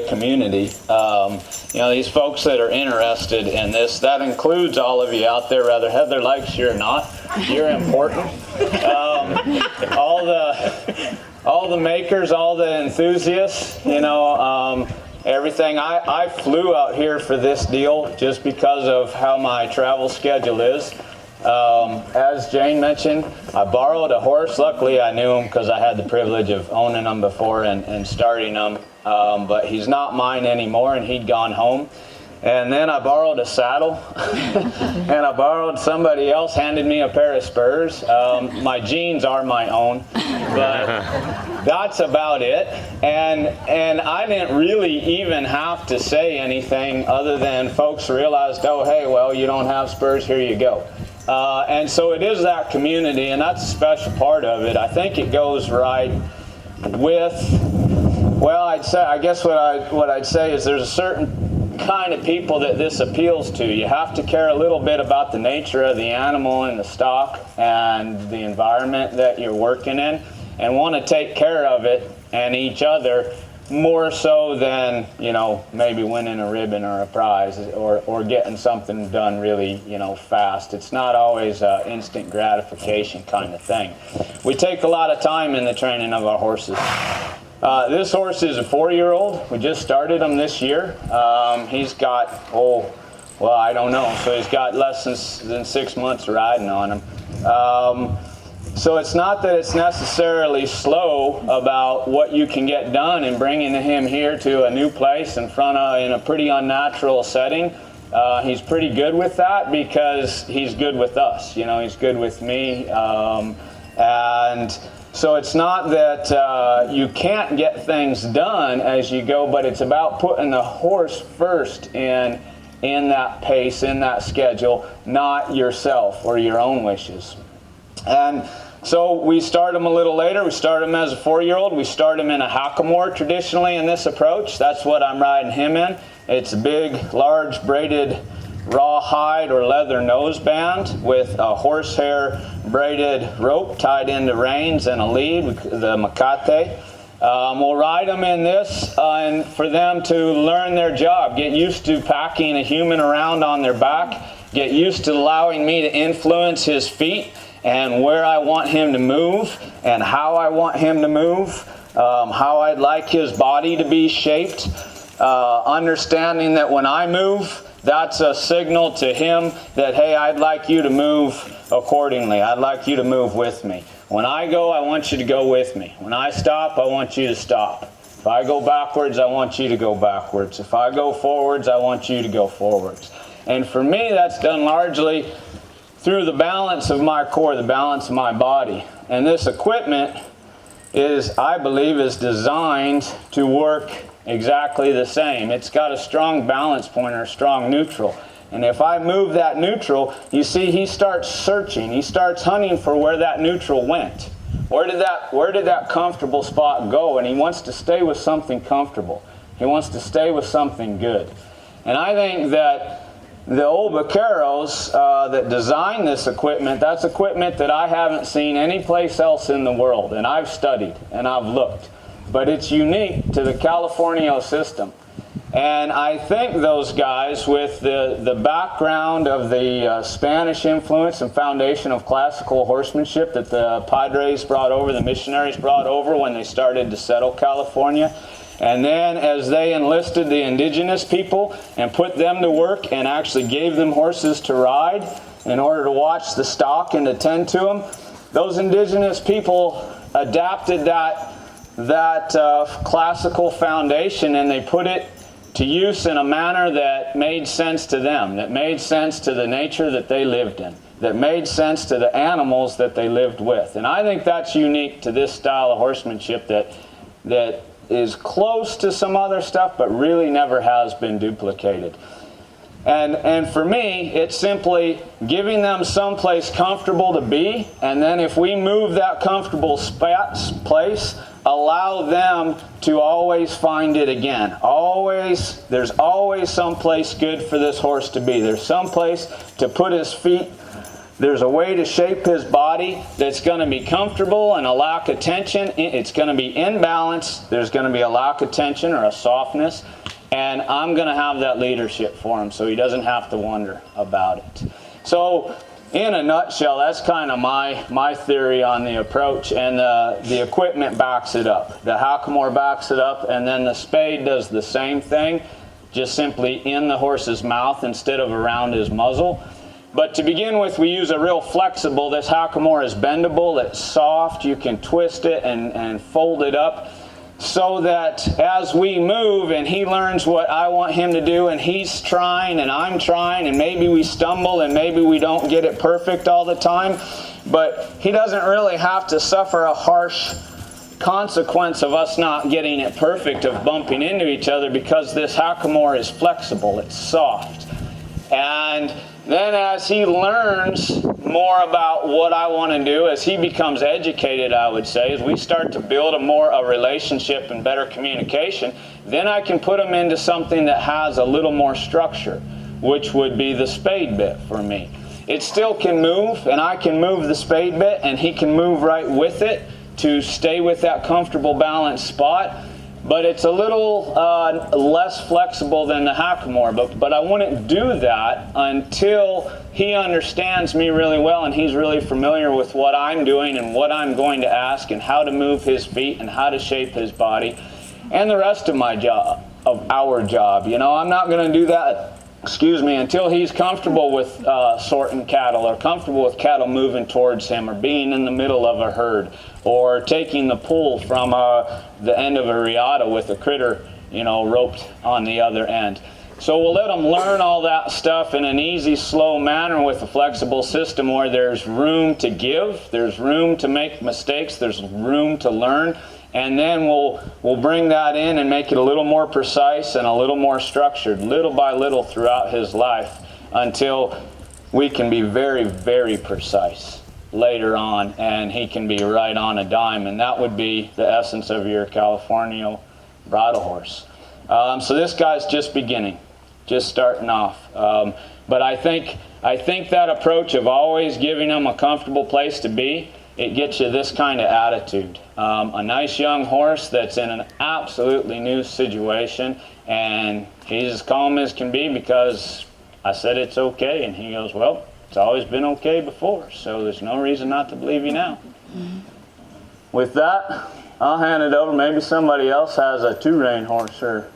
a community. You know, these folks that are interested in this, that includes all of you out there, whether Heather likes you or not. You're important. All the makers, all the enthusiasts, you know, everything. I flew out here for this deal just because of how my travel schedule is. As Jane mentioned, I borrowed a horse. Luckily, I knew him because I had the privilege of owning him before and starting him. But he's not mine anymore, and he'd gone home. And then I borrowed a saddle, and I borrowed somebody else, handed me a pair of spurs. My jeans are my own, but that's about it. And I didn't really even have to say anything other than folks realized, oh, hey, well, you don't have spurs, here you go. And so it is that community, and that's a special part of it. I think it goes right with, well, I guess what I'd say is there's a certain kind of people that this appeals to. You have to care a little bit about the nature of the animal and the stock and the environment that you're working in, and want to take care of it and each other more so than, you know, maybe winning a ribbon or a prize or getting something done really, you know, fast. It's not always an instant gratification kind of thing. We take a lot of time in the training of our horses. This horse is a 4-year-old. We just started him this year. He's got, I don't know. So he's got less than 6 months riding on him. So it's not that it's necessarily slow about what you can get done in bringing him here to a new place in a pretty unnatural setting. He's pretty good with that because he's good with us. You know, he's good with me. And so it's not that you can't get things done as you go, but it's about putting the horse first in that pace, in that schedule, not yourself or your own wishes. And so we start him a little later. We start him as a 4-year-old. We start him in a hackamore traditionally in this approach. That's what I'm riding him in. It's a big, large, braided rawhide or leather noseband with a horsehair braided rope tied into reins and a lead, the macate. We'll ride them in this and for them to learn their job, get used to packing a human around on their back, get used to allowing me to influence his feet and where I want him to move and how I want him to move, how I'd like his body to be shaped, understanding that when I move, that's a signal to him that, hey, I'd like you to move accordingly. I'd like you to move with me. When I go, I want you to go with me. When I stop, I want you to stop. If I go backwards, I want you to go backwards. If I go forwards, I want you to go forwards. And for me, that's done largely through the balance of my core, the balance of my body. And this equipment I believe, is designed to work exactly the same. It's got a strong balance point or a strong neutral. And if I move that neutral, you see he starts searching. He starts hunting for where that neutral went. Where did that comfortable spot go? And he wants to stay with something comfortable. He wants to stay with something good. And I think that the old vaqueros that designed this equipment, that's equipment that I haven't seen anyplace else in the world. And I've studied and I've looked. But it's unique to the Californio system. And I think those guys with the background of the Spanish influence and foundation of classical horsemanship that the Padres brought over, the missionaries brought over when they started to settle California, and then as they enlisted the indigenous people and put them to work and actually gave them horses to ride in order to watch the stock and attend to them, those indigenous people adapted that classical foundation and they put it to use in a manner that made sense to them, that made sense to the nature that they lived in, that made sense to the animals that they lived with. And I think that's unique to this style of horsemanship that is close to some other stuff but really never has been duplicated. And for me, it's simply giving them someplace comfortable to be, and then if we move that comfortable place, allow them to always find it again. There's always some place good for this horse to be. There's some place to put his feet There's a way to shape his body that's going to be comfortable and a lack of tension. It's going to be in balance. There's going to be a lack of tension or a softness. And I'm going to have that leadership for him so he doesn't have to wonder about it. So in a nutshell, that's kind of my theory on the approach. And the equipment backs it up. The hackamore backs it up. And then the spade does the same thing, just simply in the horse's mouth instead of around his muzzle. But to begin with, we use a real flexible. This hackamore is bendable, it's soft. You can twist it and fold it up so that as we move and he learns what I want him to do and he's trying and I'm trying and maybe we stumble and maybe we don't get it perfect all the time, but he doesn't really have to suffer a harsh consequence of us not getting it perfect, of bumping into each other, because this hackamore is flexible, it's soft. And then as he learns more about what I want to do, as he becomes educated, I would say, as we start to build a relationship and better communication, then I can put him into something that has a little more structure, which would be the spade bit for me. It still can move, and I can move the spade bit, and he can move right with it to stay with that comfortable balanced spot. But it's a little less flexible than the hackamore. But I wouldn't do that until he understands me really well and he's really familiar with what I'm doing and what I'm going to ask and how to move his feet and how to shape his body and the rest of my job, of our job. You know, I'm not going to do that, until he's comfortable with sorting cattle or comfortable with cattle moving towards him or being in the middle of a herd or taking the pull from the end of a riata with a critter, roped on the other end. So we'll let them learn all that stuff in an easy, slow manner with a flexible system where there's room to give, there's room to make mistakes, there's room to learn. And then we'll bring that in and make it a little more precise and a little more structured, little by little throughout his life, until we can be very, very precise later on, and he can be right on a dime. And that would be the essence of your Californio bridle horse. So this guy's just beginning, just starting off. But I think that approach of always giving him a comfortable place to be, it gets you this kind of attitude. A nice young horse that's in an absolutely new situation, and he's as calm as can be because I said it's okay, and he goes, well, it's always been okay before, so there's no reason not to believe you now. Mm-hmm. With that, I'll hand it over. Maybe somebody else has a two-rein horse or